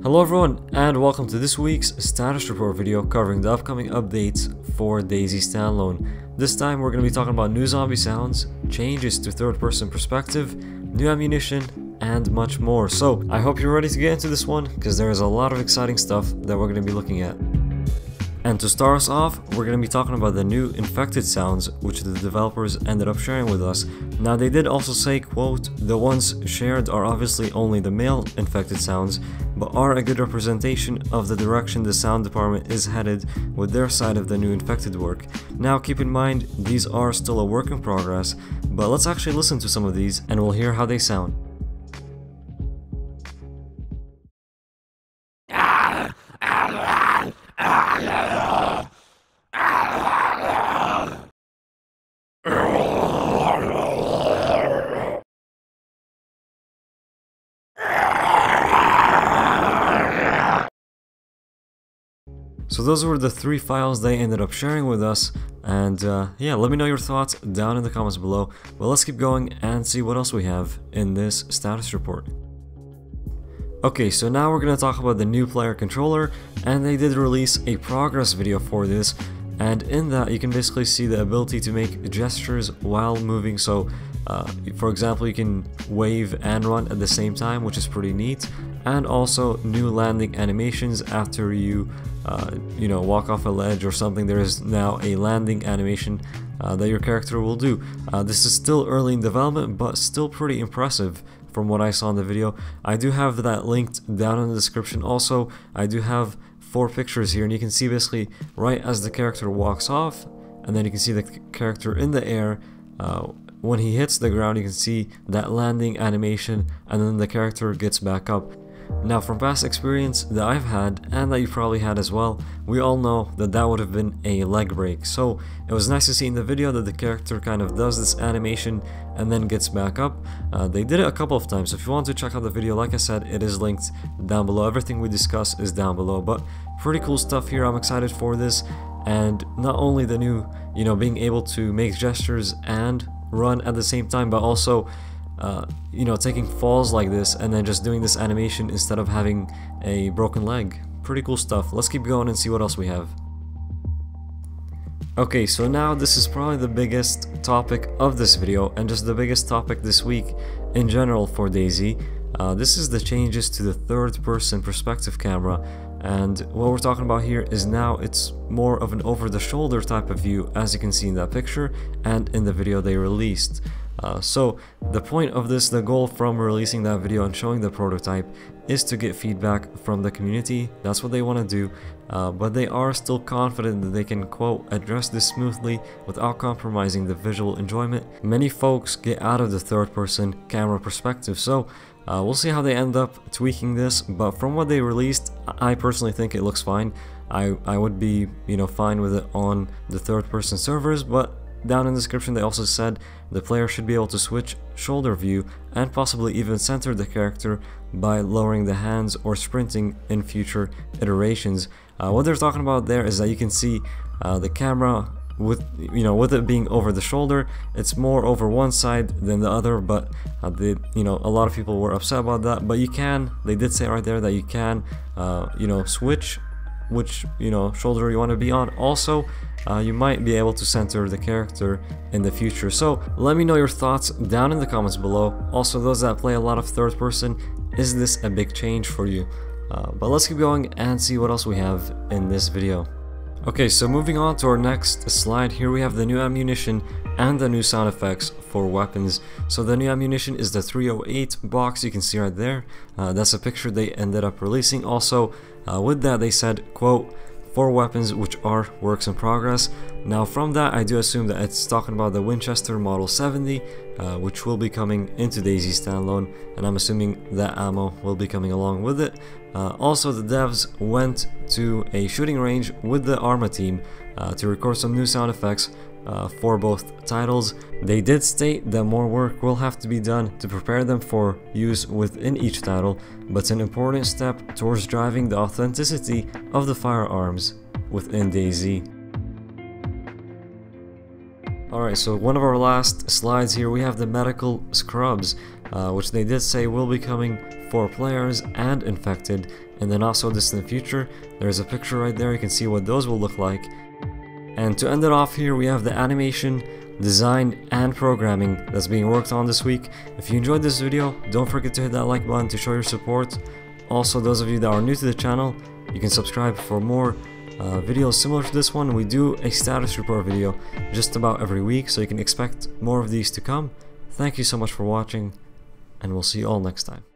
Hello everyone, and welcome to this week's status report video covering the upcoming updates for DayZ Standalone. This time we're going to be talking about new zombie sounds, changes to third-person perspective, new ammunition, and much more. So I hope you're ready to get into this one, because there is a lot of exciting stuff that we're going to be looking at. And to start us off, we're going to be talking about the new infected sounds, which the developers ended up sharing with us. Now they did also say, quote, "The ones shared are obviously only the male infected sounds, but are a good representation of the direction the sound department is headed with their side of the new infected work." Now keep in mind, these are still a work in progress, but let's actually listen to some of these and we'll hear how they sound. So those were the three files they ended up sharing with us, and yeah, let me know your thoughts down in the comments below. But let's keep going and see what else we have in this status report. Okay, so now we're going to talk about the new player controller, and they did release a progress video for this, and in that you can basically see the ability to make gestures while moving. So for example, you can wave and run at the same time, which is pretty neat, and also new landing animations after you walk off a ledge or something. There is now a landing animation that your character will do. This is still early in development, but still pretty impressive from what I saw in the video. I do have that linked down in the description. Also, I do have 4 pictures here, and you can see basically right as the character walks off, and then you can see the character in the air. When he hits the ground, you can see that landing animation, and then the character gets back up. Now, from past experience that I've had, and that you probably had as well, we all know that that would have been a leg break. So it was nice to see in the video that the character kind of does this animation and then gets back up. They did it a couple of times, so if you want to check out the video, like I said, it is linked down below. Everything we discuss is down below, but pretty cool stuff here. I'm excited for this, and not only the new, being able to make gestures and run at the same time, but also taking falls like this and then just doing this animation instead of having a broken leg. Pretty cool stuff. Let's keep going and see what else we have. Okay, so now this is probably the biggest topic of this video, and just the biggest topic this week in general for DayZ. This is the changes to the third-person perspective camera, and what we're talking about here is now it's more of an over-the-shoulder type of view, as you can see in that picture and in the video they released. So the point of this, the goal from releasing that video and showing the prototype, is to get feedback from the community. That's what they want to do, but they are still confident that they can, quote, "address this smoothly without compromising the visual enjoyment." Many folks get out of the third-person camera perspective, so we'll see how they end up tweaking this, but from what they released, I personally think it looks fine. I would be, fine with it on the third-person servers, but down in the description they also said the player should be able to switch shoulder view and possibly even center the character by lowering the hands or sprinting in future iterations. What they're talking about there is that you can see the camera with it being over the shoulder, it's more over one side than the other, but a lot of people were upset about that. But they did say right there that you can switch which shoulder you want to be on. Also, you might be able to center the character in the future. So let me know your thoughts down in the comments below. Also, those that play a lot of third person, is this a big change for you? But let's keep going and see what else we have in this video. Okay, so moving on to our next slide, here we have the new ammunition and the new sound effects for weapons. So the new ammunition is the 308 box, you can see right there. That's a picture they ended up releasing. Also, with that they said, quote, "for weapons which are works in progress." Now from that, I do assume that it's talking about the Winchester Model 70, which will be coming into DayZ Standalone, and I'm assuming that ammo will be coming along with it. Also, the devs went to a shooting range with the Arma team to record some new sound effects for both titles. They did state that more work will have to be done to prepare them for use within each title, but it's an important step towards driving the authenticity of the firearms within DayZ. Alright, so one of our last slides here, we have the medical scrubs, which they did say will be coming for players and infected in the not so distant future. There's a picture right there, you can see what those will look like. And to end it off here, we have the animation, design, and programming that's being worked on this week. If you enjoyed this video, don't forget to hit that like button to show your support. Also, those of you that are new to the channel, you can subscribe for more videos similar to this one. We do a status report video just about every week, so you can expect more of these to come. Thank you so much for watching, and we'll see you all next time.